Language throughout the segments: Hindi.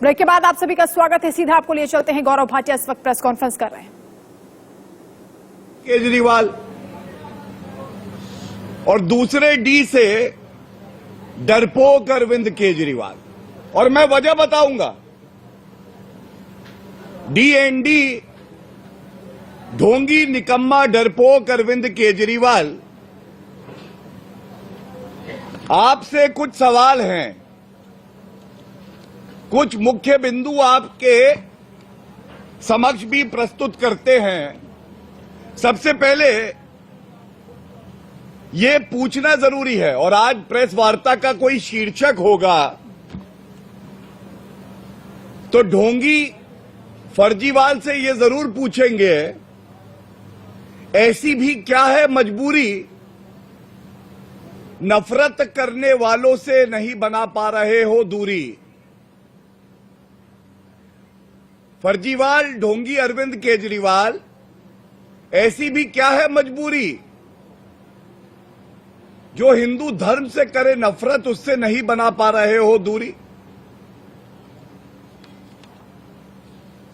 ब्रेक के बाद आप सभी का स्वागत है। सीधा आपको लिए चलते हैं। गौरव भाटिया इस वक्त प्रेस कॉन्फ्रेंस कर रहे हैं। केजरीवाल और दूसरे डी से डरपोक अरविंद केजरीवाल, और मैं वजह बताऊंगा। डीएनडी ढोंगी निकम्मा डरपोक अरविंद केजरीवाल, आपसे कुछ सवाल हैं, कुछ मुख्य बिंदु आपके समक्ष भी प्रस्तुत करते हैं। सबसे पहले ये पूछना जरूरी है, और आज प्रेस वार्ता का कोई शीर्षक होगा तो ढोंगी फर्जीवाल से ये जरूर पूछेंगे, ऐसी भी क्या है मजबूरी, नफरत करने वालों से नहीं बना पा रहे हो दूरी। फर्जीवाल ढोंगी अरविंद केजरीवाल, ऐसी भी क्या है मजबूरी, जो हिंदू धर्म से करे नफरत, उससे नहीं बना पा रहे हो दूरी।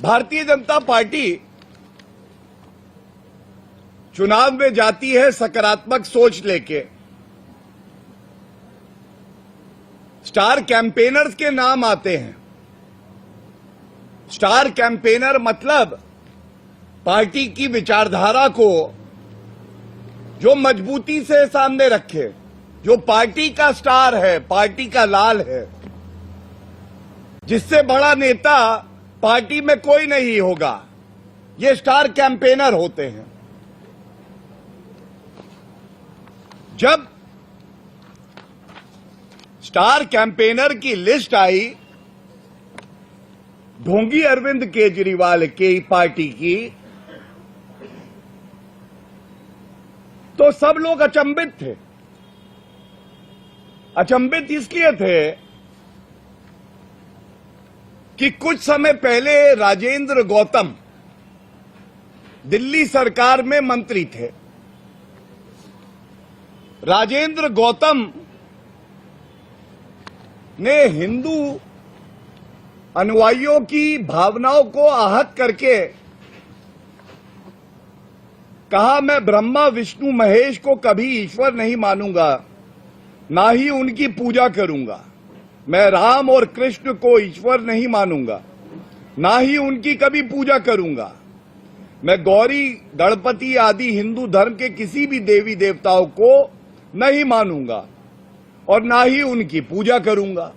भारतीय जनता पार्टी चुनाव में जाती है सकारात्मक सोच लेके। स्टार कैंपेनर्स के नाम आते हैं। स्टार कैंपेनर मतलब पार्टी की विचारधारा को जो मजबूती से सामने रखे, जो पार्टी का स्टार है, पार्टी का लाल है, जिससे बड़ा नेता पार्टी में कोई नहीं होगा, ये स्टार कैंपेनर होते हैं। जब स्टार कैंपेनर की लिस्ट आई ढोंगी अरविंद केजरीवाल की पार्टी की, तो सब लोग अचंभित थे। अचंभित इसलिए थे कि कुछ समय पहले राजेंद्र गौतम दिल्ली सरकार में मंत्री थे। राजेंद्र गौतम ने हिंदू अनुयायियों की भावनाओं को आहत करके कहा, मैं ब्रह्मा विष्णु महेश को कभी ईश्वर नहीं मानूंगा, ना ही उनकी पूजा करूंगा। मैं राम और कृष्ण को ईश्वर नहीं मानूंगा, ना ही उनकी कभी पूजा करूंगा। मैं गौरी गणपति आदि हिंदू धर्म के किसी भी देवी देवताओं को नहीं मानूंगा और ना ही उनकी पूजा करूंगा।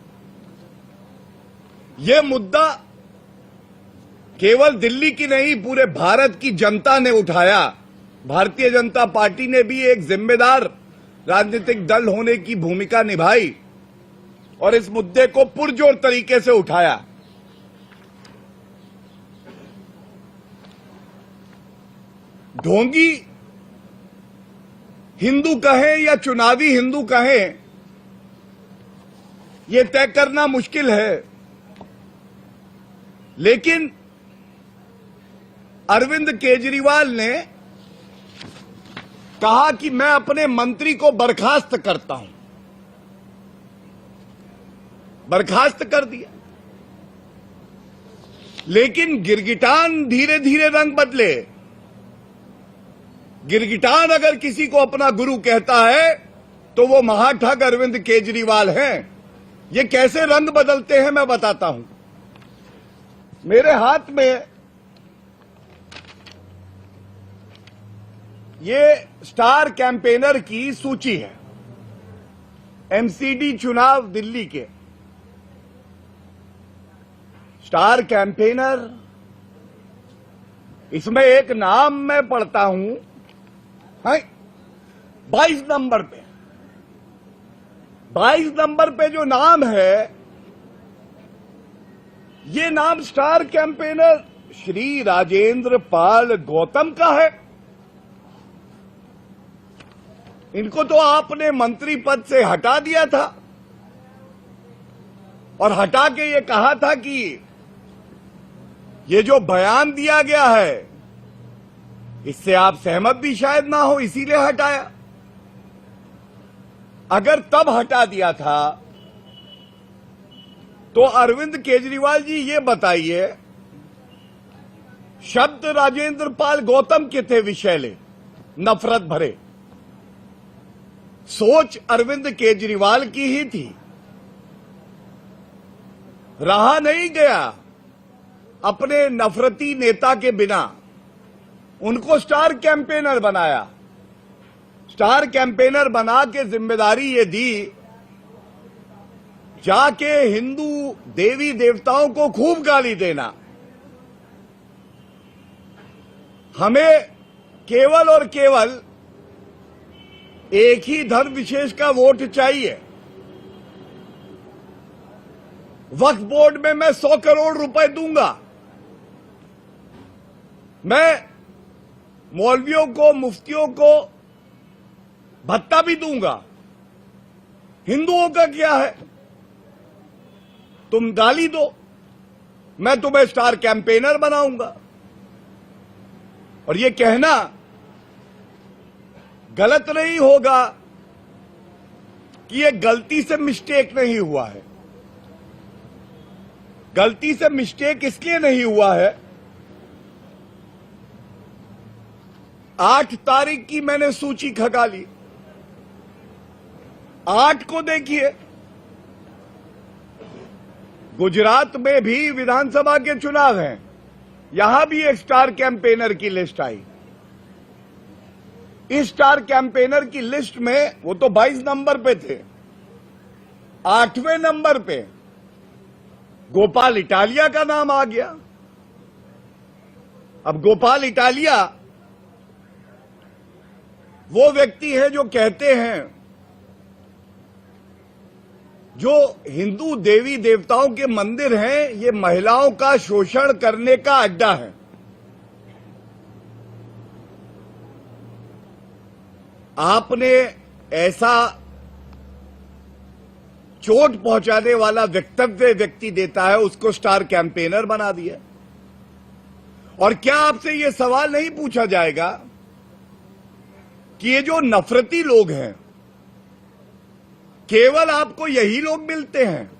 यह मुद्दा केवल दिल्ली की नहीं, पूरे भारत की जनता ने उठाया। भारतीय जनता पार्टी ने भी एक जिम्मेदार राजनीतिक दल होने की भूमिका निभाई और इस मुद्दे को पुरजोर तरीके से उठाया। ढोंगी हिंदू कहें या चुनावी हिंदू कहें, यह तय करना मुश्किल है, लेकिन अरविंद केजरीवाल ने कहा कि मैं अपने मंत्री को बर्खास्त करता हूं। बर्खास्त कर दिया, लेकिन गिरगिटान धीरे धीरे रंग बदले। गिरगिटान अगर किसी को अपना गुरु कहता है तो वो महाठग अरविंद केजरीवाल हैं। ये कैसे रंग बदलते हैं मैं बताता हूं। मेरे हाथ में ये स्टार कैंपेनर की सूची है, एमसीडी चुनाव दिल्ली के। स्टार कैंपेनर, इसमें एक नाम मैं पढ़ता हूं, 22 नंबर पे। 22 नंबर पे जो नाम है, ये नाम स्टार कैंपेनर श्री राजेंद्र पाल गौतम का है। इनको तो आपने मंत्री पद से हटा दिया था और हटा के ये कहा था कि ये जो बयान दिया गया है इससे आप सहमत भी शायद ना हो, इसीलिए हटाया। अगर तब हटा दिया था तो अरविंद केजरीवाल जी ये बताइए, शब्द राजेंद्र पाल गौतम के थे विषैले, नफरत भरे। सोच अरविंद केजरीवाल की ही थी। रहा नहीं गया अपने नफरती नेता के बिना, उनको स्टार कैंपेनर बनाया। स्टार कैंपेनर बना के जिम्मेदारी ये दी, जाके हिंदू देवी देवताओं को खूब गाली देना। हमें केवल और केवल एक ही धर्म विशेष का वोट चाहिए। वक्फ बोर्ड में मैं 100 करोड़ रुपए दूंगा। मैं मौलवियों को, मुफ्तियों को भत्ता भी दूंगा। हिंदुओं का क्या है? तुम गाली दो, मैं तुम्हें स्टार कैंपेनर बनाऊंगा। और ये कहना गलत नहीं होगा कि ये गलती से मिस्टेक नहीं हुआ है। गलती से मिस्टेक इसलिए नहीं हुआ है, 8 तारीख की मैंने सूची खगा ली। 8 को देखिए, गुजरात में भी विधानसभा के चुनाव हैं, यहां भी एक स्टार कैंपेनर की लिस्ट आई। इस स्टार कैंपेनर की लिस्ट में वो तो 22 नंबर पे थे, 8वें नंबर पे गोपाल इटालिया का नाम आ गया। अब गोपाल इटालिया वो व्यक्ति है जो कहते हैं जो हिंदू देवी देवताओं के मंदिर हैं, ये महिलाओं का शोषण करने का अड्डा है। आपने ऐसा चोट पहुंचाने वाला वक्तव्य व्यक्ति देता है, उसको स्टार कैंपेनर बना दिया। और क्या आपसे यह सवाल नहीं पूछा जाएगा कि ये जो नफरती लोग हैं, केवल आपको यही लोग मिलते हैं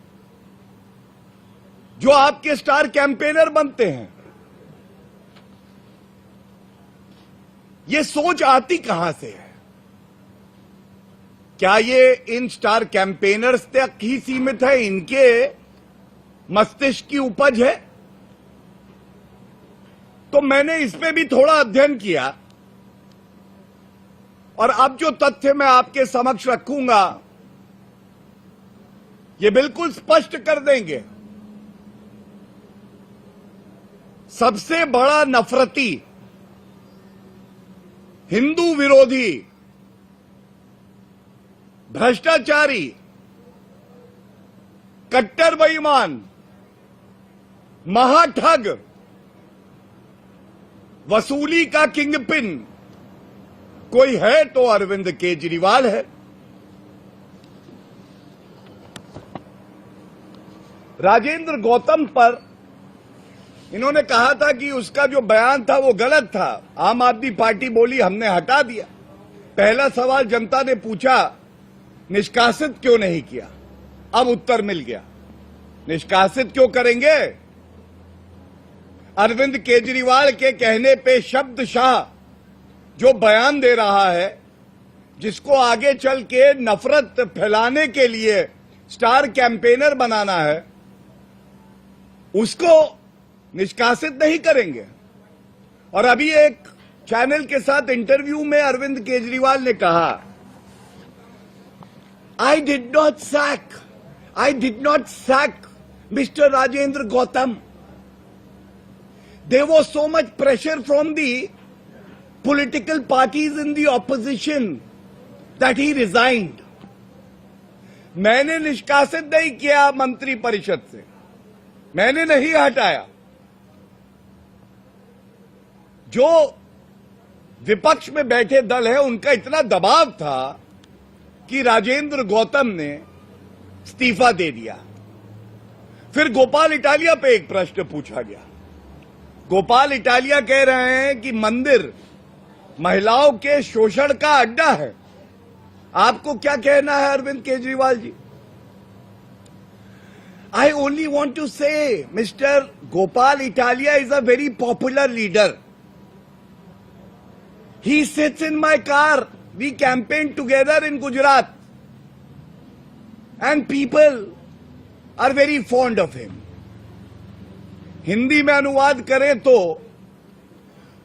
जो आपके स्टार कैंपेनर बनते हैं? ये सोच आती कहां से है? क्या ये इन स्टार कैंपेनर्स तक ही सीमित है, इनके मस्तिष्क की उपज है? तो मैंने इस पे भी थोड़ा अध्ययन किया और अब जो तथ्य मैं आपके समक्ष रखूंगा ये बिल्कुल स्पष्ट कर देंगे। सबसे बड़ा नफरती, हिंदू विरोधी, भ्रष्टाचारी, कट्टर बेईमान, महाठग, वसूली का किंगपिन कोई है तो अरविंद केजरीवाल है। राजेंद्र गौतम पर इन्होंने कहा था कि उसका जो बयान था वो गलत था। आम आदमी पार्टी बोली हमने हटा दिया। पहला सवाल जनता ने पूछा, निष्कासित क्यों नहीं किया? अब उत्तर मिल गया, निष्कासित क्यों करेंगे? अरविंद केजरीवाल के कहने पे शब्दशाह जो बयान दे रहा है, जिसको आगे चल के नफरत फैलाने के लिए स्टार कैंपेनर बनाना है, उसको निष्कासित नहीं करेंगे। और अभी एक चैनल के साथ इंटरव्यू में अरविंद केजरीवाल ने कहा, I did not sack mister Rajendra Gautam. There was so much pressure from the political parties in the opposition that he resigned. मैंने निष्कासित नहीं किया मंत्री परिषद से, मैंने नहीं हटाया। जो विपक्ष में बैठे दल है उनका इतना दबाव था कि राजेंद्र गौतम ने इस्तीफा दे दिया। फिर गोपाल इटालिया पे एक प्रश्न पूछा गया। गोपाल इटालिया कह रहे हैं कि मंदिर महिलाओं के शोषण का अड्डा है। आपको क्या कहना है Arvind Kejriwal ji? I only want to say, Mr. Gopal Italia is a very popular leader. He sits in my car. We campaigned together in Gujarat. And people are very fond of him. Hindi में अनुवाद करें तो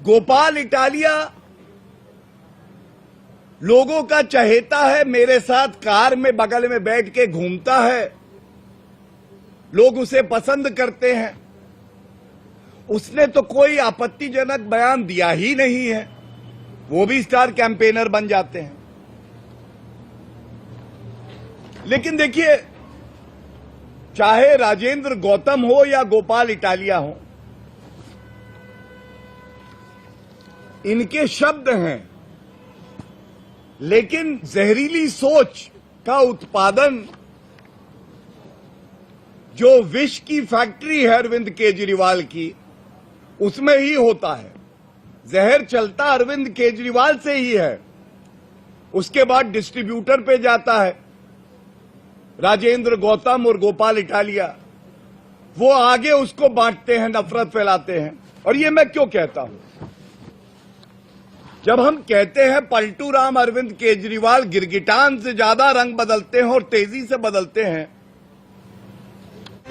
गोपाल इटालिया लोगों का चहेता है, मेरे साथ कार में बगल में बैठ के घूमता है, लोग उसे पसंद करते हैं। उसने तो कोई आपत्तिजनक बयान दिया ही नहीं है, वो भी स्टार कैंपेनर बन जाते हैं। लेकिन देखिए, चाहे राजेंद्र गौतम हो या गोपाल इटालिया हो, इनके शब्द हैं, लेकिन जहरीली सोच का उत्पादन जो विष की फैक्ट्री है अरविंद केजरीवाल की, उसमें ही होता है। जहर चलता अरविंद केजरीवाल से ही है, उसके बाद डिस्ट्रीब्यूटर पे जाता है राजेंद्र गौतम और गोपाल इटालिया, वो आगे उसको बांटते हैं, नफरत फैलाते हैं। और ये मैं क्यों कहता हूं? जब हम कहते हैं पलटू राम अरविंद केजरीवाल गिरगिटान से ज्यादा रंग बदलते हैं और तेजी से बदलते हैं,